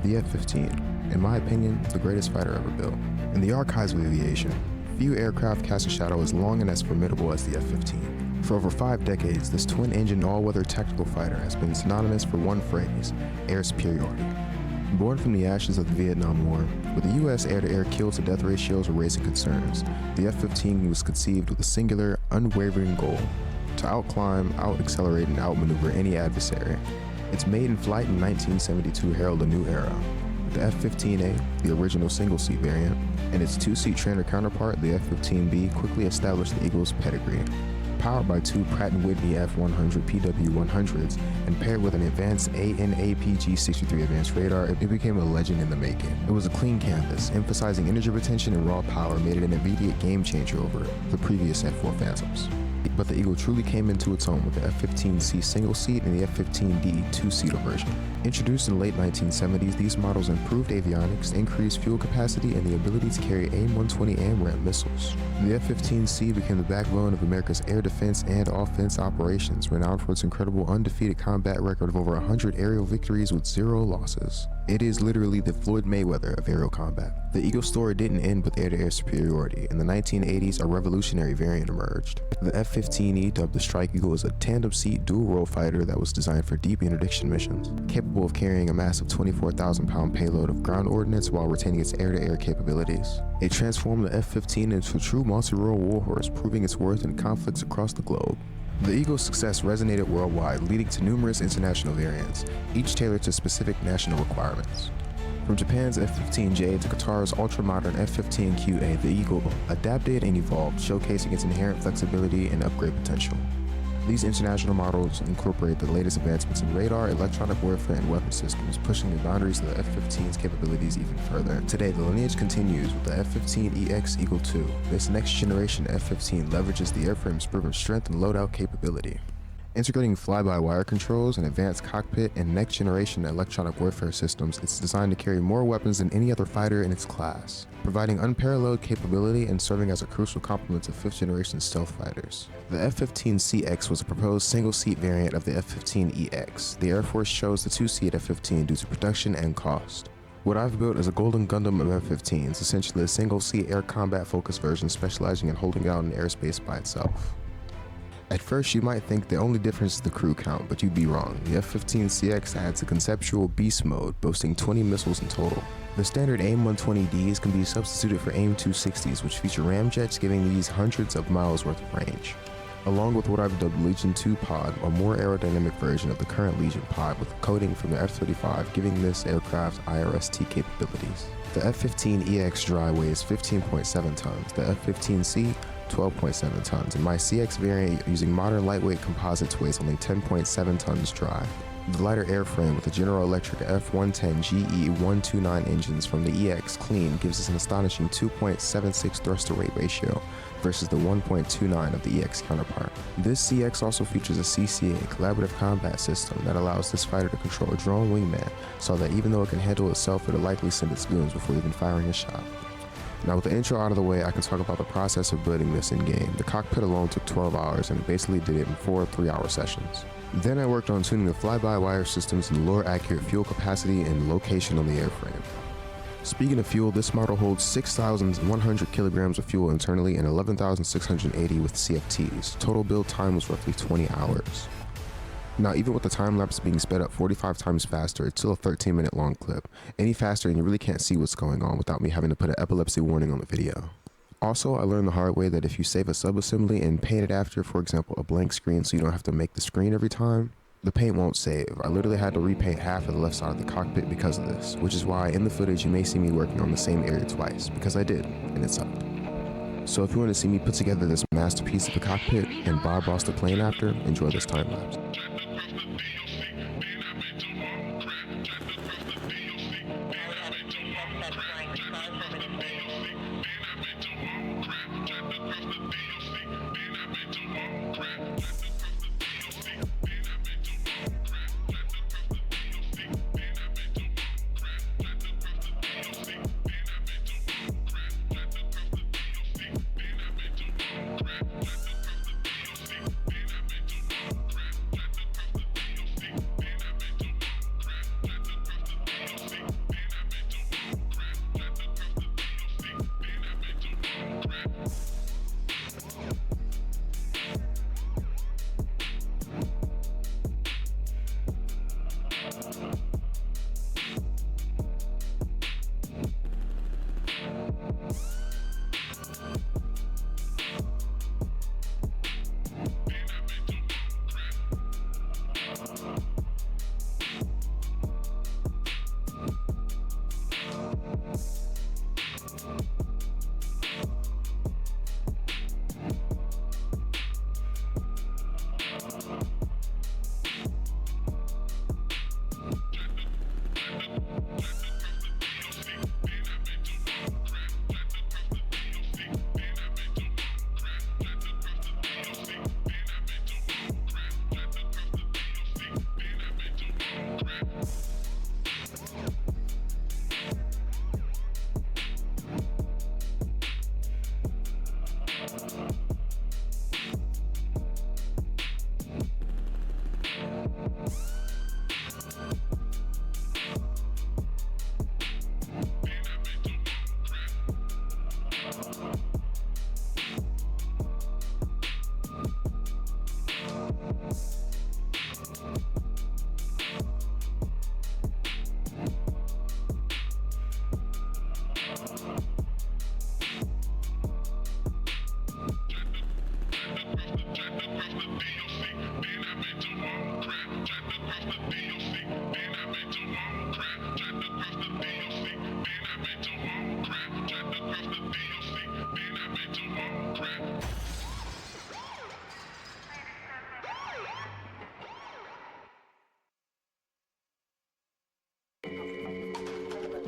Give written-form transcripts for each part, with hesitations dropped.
the F-15, in my opinion, the greatest fighter ever built. In the archives of aviation, few aircraft cast a shadow as long and as formidable as the F-15. For over 5 decades, this twin-engine all-weather tactical fighter has been synonymous for one phrase: air superiority. Born from the ashes of the Vietnam War, with the U.S. air-to-air kill-to-death ratios raising concerns, the F-15 was conceived with a singular, unwavering goal: to outclimb, out-accelerate, and outmaneuver any adversary. Its maiden flight in 1972 heralded a new era. The F-15A, the original single-seat variant, and its two-seat trainer counterpart, the F-15B, quickly established the Eagle's pedigree. Powered by 2 Pratt & Whitney F-100 PW-100s and paired with an advanced AN/APG-63 advanced radar, it became a legend in the making. It was a clean canvas, emphasizing energy retention and raw power made it an immediate game-changer over the previous F-4 Phantoms. But the Eagle truly came into its own with the F-15C single-seat and the F-15D two-seater version. Introduced in the late 1970s, these models improved avionics, increased fuel capacity, and the ability to carry AIM-120 AMRAAM missiles. The F-15C became the backbone of America's air defense and offense operations, renowned for its incredible undefeated combat record of over 100 aerial victories with 0 losses. It is literally the Floyd Mayweather of aerial combat. The Eagle story didn't end with air-to-air superiority. In the 1980s, a revolutionary variant emerged. The F-15E, dubbed the Strike Eagle, is a tandem-seat, dual-role fighter that was designed for deep interdiction missions, capable of carrying a massive 24,000-pound payload of ground ordnance while retaining its air-to-air capabilities. It transformed the F-15 into a true multi-role warhorse, proving its worth in conflicts across the globe. The Eagle's success resonated worldwide, leading to numerous international variants, each tailored to specific national requirements. From Japan's F-15J to Qatar's ultra-modern F-15QA, the Eagle adapted and evolved, showcasing its inherent flexibility and upgrade potential. These international models incorporate the latest advancements in radar, electronic warfare, and weapon systems, pushing the boundaries of the F-15's capabilities even further. Today, the lineage continues with the F-15EX Eagle II. This next-generation F-15 leverages the airframe's proven strength and loadout capability. Integrating fly-by-wire controls, an advanced cockpit, and next-generation electronic warfare systems, it's designed to carry more weapons than any other fighter in its class, providing unparalleled capability and serving as a crucial complement to 5th-generation stealth fighters. The F-15CX was a proposed single-seat variant of the F-15EX. The Air Force chose the two-seat F-15 due to production and cost. What I've built is a golden Gundam of F-15s, essentially a single-seat air combat-focused version specializing in holding out in airspace by itself. At first, you might think the only difference is the crew count, but you'd be wrong. The F-15CX adds a conceptual beast mode, boasting 20 missiles in total. The standard AIM-120Ds can be substituted for AIM-260s, which feature ramjets, giving these hundreds of miles worth of range, along with what I've dubbed Legion 2 Pod, a more aerodynamic version of the current Legion Pod, with coating from the F-35, giving this aircraft IRST capabilities. The F-15EX dry weighs 15.7 tons, the F-15C 12.7 tons, and my CX variant using modern lightweight composites weighs only 10.7 tons dry. The lighter airframe with the General Electric F-110 GE-129 engines from the EX Clean gives us an astonishing 2.76 thrust-to-weight ratio versus the 1.29 of the EX counterpart. This CX also features a CCA, collaborative combat system, that allows this fighter to control a drone wingman, so that even though it can handle itself, it'll likely send its goons before even firing a shot. Now with the intro out of the way, I can talk about the process of building this in-game. The cockpit alone took 12 hours and basically did it in 4 3-hour sessions. Then I worked on tuning the fly-by-wire systems and lower accurate fuel capacity and location on the airframe. Speaking of fuel, this model holds 6,100 kilograms of fuel internally and 11,680 with CFTs. Total build time was roughly 20 hours. Now, even with the time lapse being sped up 45 times faster, it's still a 13-minute long clip. Any faster and you really can't see what's going on without me having to put an epilepsy warning on the video. Also, I learned the hard way that if you save a sub-assembly and paint it after, for example, a blank screen so you don't have to make the screen every time, the paint won't save. I literally had to repaint half of the left side of the cockpit because of this, which is why in the footage you may see me working on the same area twice, because I did, and it sucked. So if you want to see me put together this masterpiece of a cockpit and Bob Ross the plane after, enjoy this time lapse.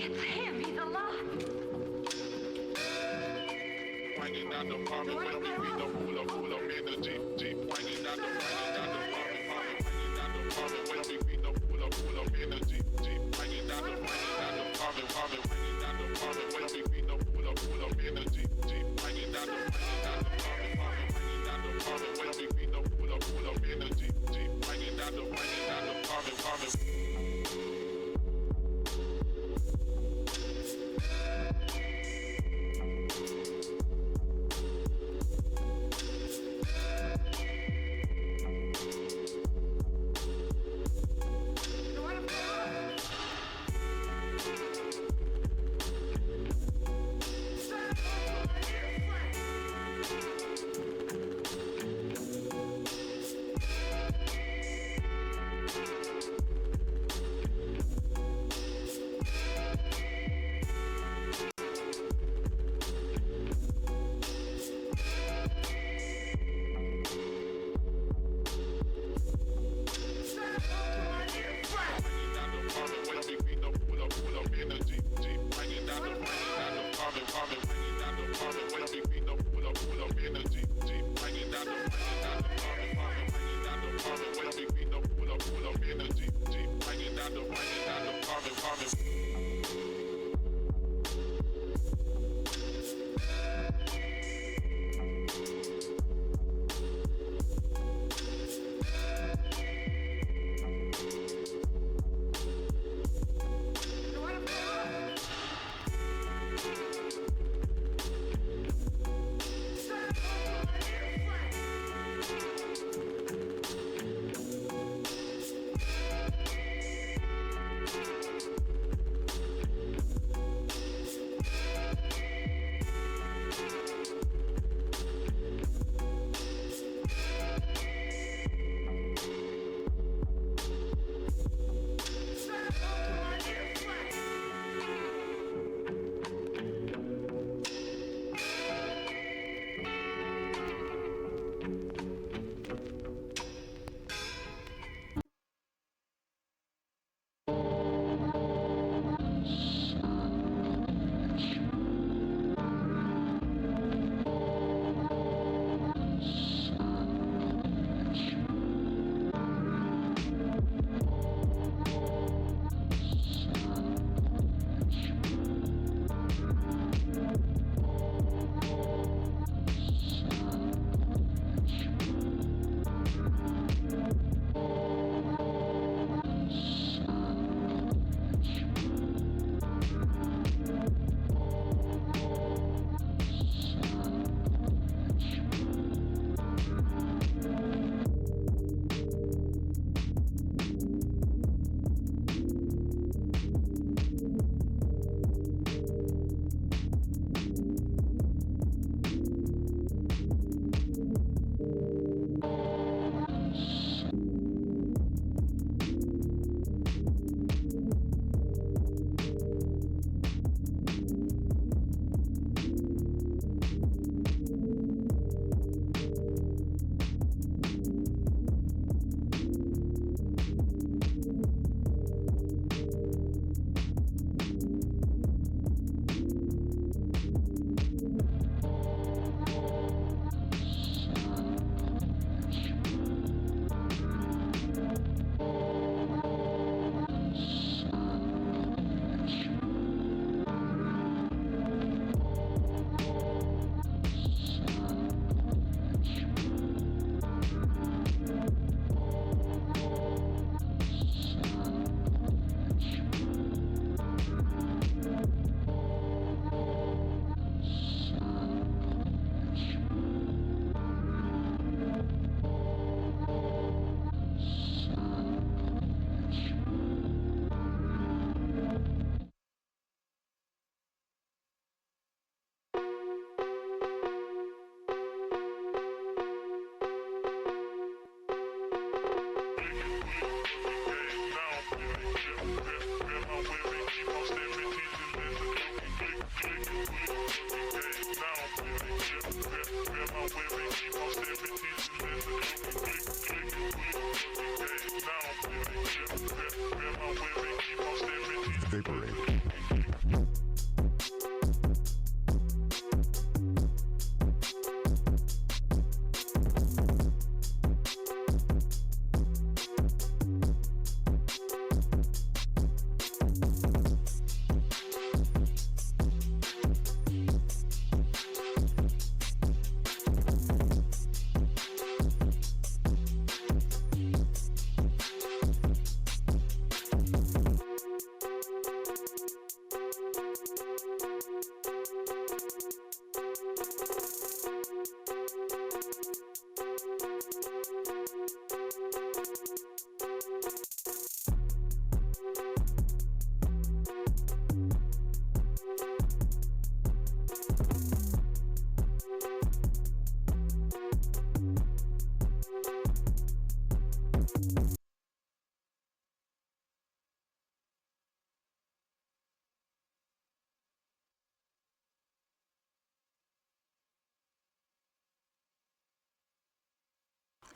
It's him. He's alive. Swinging down the apartment, well, we be the pull up in the Jeep, swinging down the apartment, swinging down the apartment, well, we be the pull up in the Jeep, swinging down the apartment, swinging down the apartment, well, we be the pull up in the Jeep, swinging down the apartment, swinging down the apartment, well, we be the pull up in the Jeep, swinging down the apartment.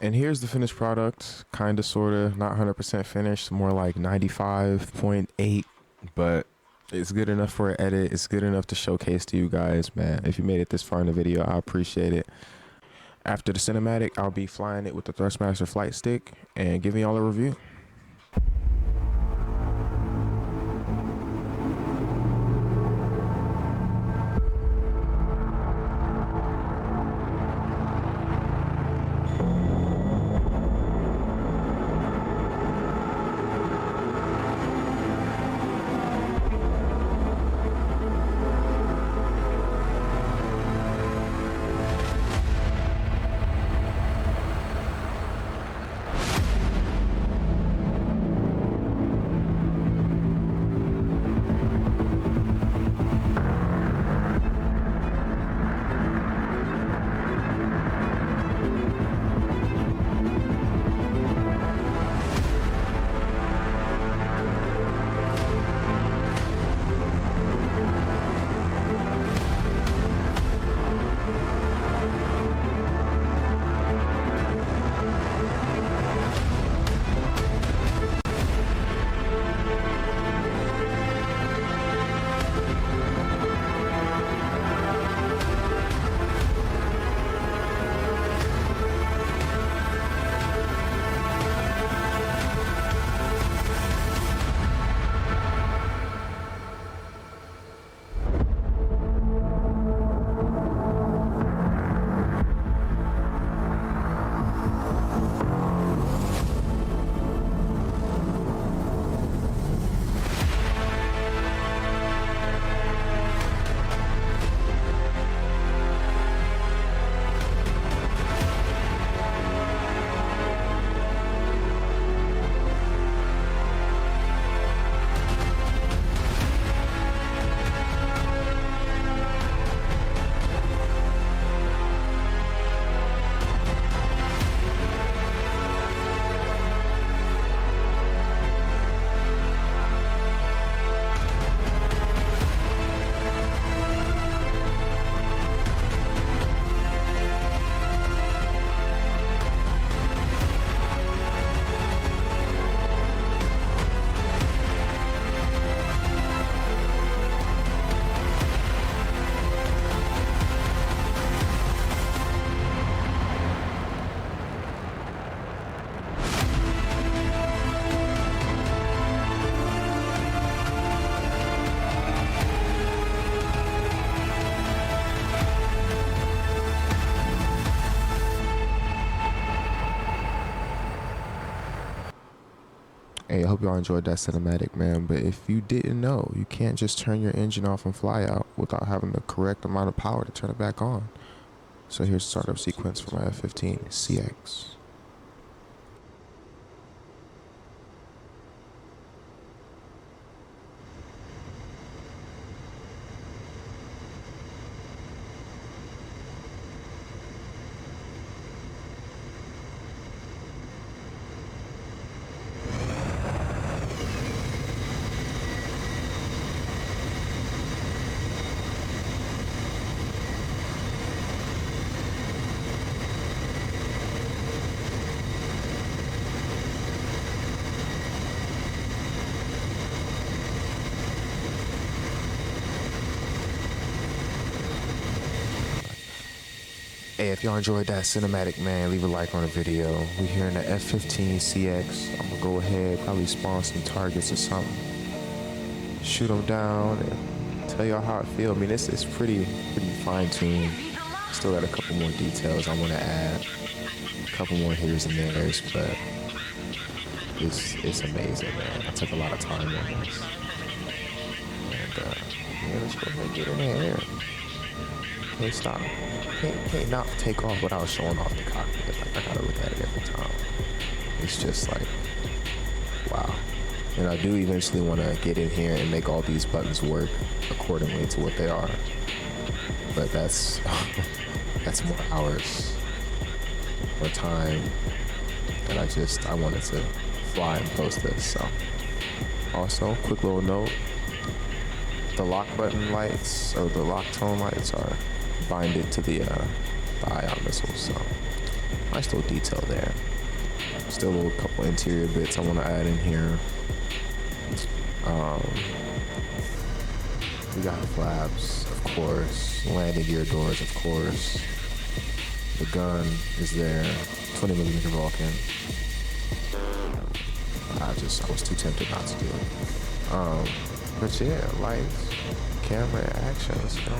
And here's the finished product, kind of, sort of, not 100% finished, more like 95.8, but it's good enough for an edit. It's good enough to showcase to you guys, man. If you made it this far in the video, I appreciate it. After the cinematic, I'll be flying it with the Thrustmaster flight stick and giving y'all a review. Hey, I hope y'all enjoyed that cinematic, man. But if you didn't know, you can't just turn your engine off and fly out without having the correct amount of power to turn it back on. So here's the startup sequence for my F-15CX. Hey, if y'all enjoyed that cinematic, man, leave a like on the video. We here in the F-15CX. I'm gonna go ahead, probably spawn some targets or something. Shoot them down and tell y'all how it feels. I mean, this is pretty fine-tuned. Still got a couple more details I want to add. A couple more here's and there's, but it's amazing, man. I took a lot of time on this. And, yeah, let's go ahead and get in the air. Can't stop. Can't not take off without showing off the cockpit. Like, I gotta look at it every time. It's just like, wow. And I do eventually want to get in here and make all these buttons work accordingly to what they are. But that's that's more hours, more time. And I wanted to fly and post this. So also, quick little note. The lock button lights, or the lock tone lights, are binded to the ion missiles, so nice little detail there. Still a couple interior bits I want to add in here. We got flaps, of course, landing gear doors, of course. The gun is there, 20mm Vulcan. I was too tempted not to do it. But yeah, lights, camera, action, let's go.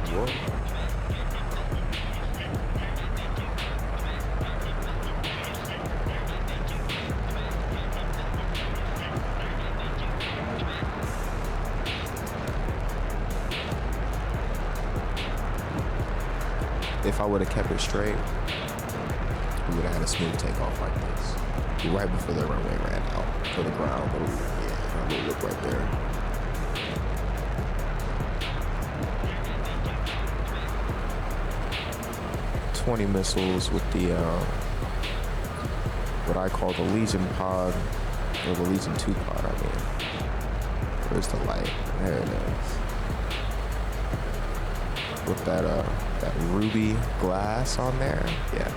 Whoa. If I would have kept it straight, we would have had a smooth takeoff like this. Right before the runway ran out to the ground. But yeah, a little look right there. $20 missiles with the what I call the Legion pod, or the Legion 2 pod, I mean. Where's the light? There it is. With that ruby glass on there. Yeah.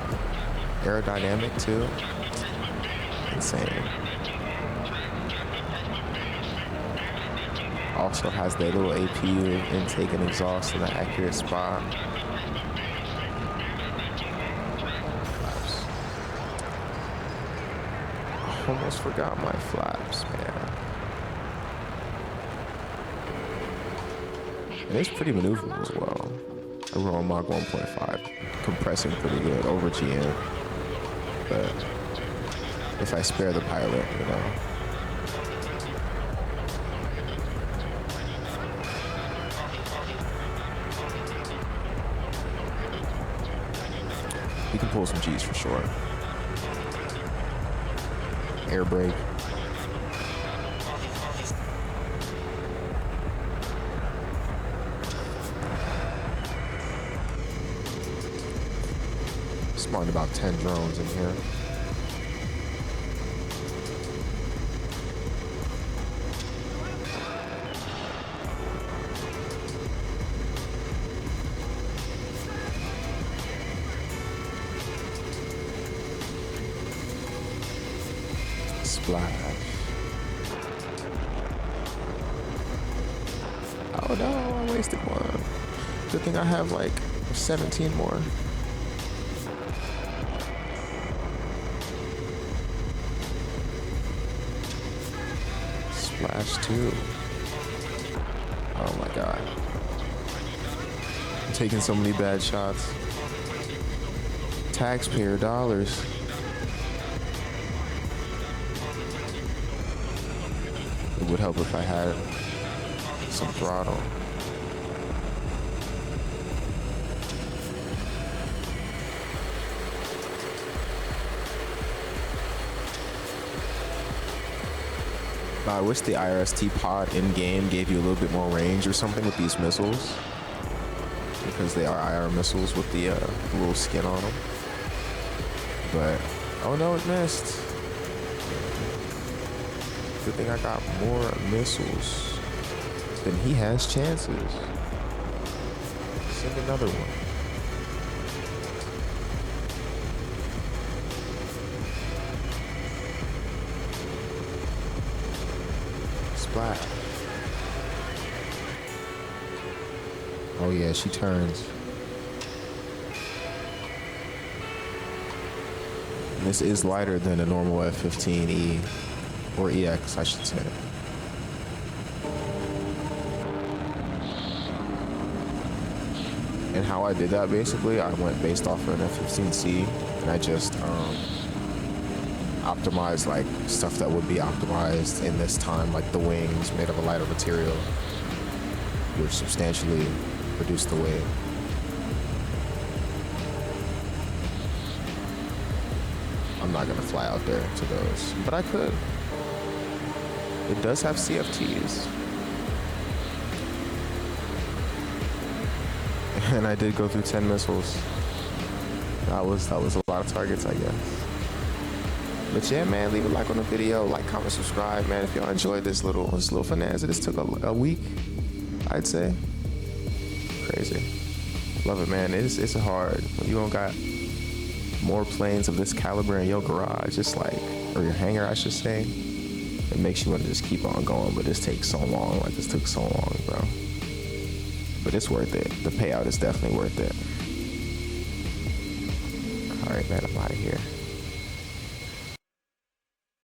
Aerodynamic too. Insane. Also has that little APU intake and exhaust in the accurate spot. Flaps. I almost forgot my flaps, man. And it's pretty maneuverable as well. I run on Mach 1.5, compressing pretty good over GM. But if I spare the pilot, you know. You can pull some G's for sure. Air brake. Spawned about 10 drones in here. Splash. Oh no, I wasted one. Good thing I have like 17 more. Splash 2. Oh my god. I'm taking so many bad shots. Taxpayer dollars. It would help if I had some throttle. I wish the IRST pod in-game gave you a little bit more range or something with these missiles. Because they are IR missiles with the little skin on them. But, oh no, it missed. Good thing I got more missiles. Then he has chances. Send another one. flat. Oh yeah, she turns. This is lighter than a normal F-15E, or EX, I should say. And how I did that, basically, I went based off of an F-15C, and I just optimized like stuff that would be optimized in this time, like the wings made of a lighter material, which substantially reduced the weight. I'm not gonna fly out there to those, but I could. It does have CFTs. And I did go through 10 missiles. That was a lot of targets, I guess. But yeah, man, leave a like on the video, like, comment, subscribe, man. If y'all enjoyed this little finesse, this took a week, I'd say. Crazy. Love it, man. It's hard when you don't got more planes of this caliber in your garage, just like, or your hangar, I should say. It makes you want to just keep on going, but this takes so long. Like, this took so long, bro. But it's worth it. The payout is definitely worth it. All right, man, I'm out of here.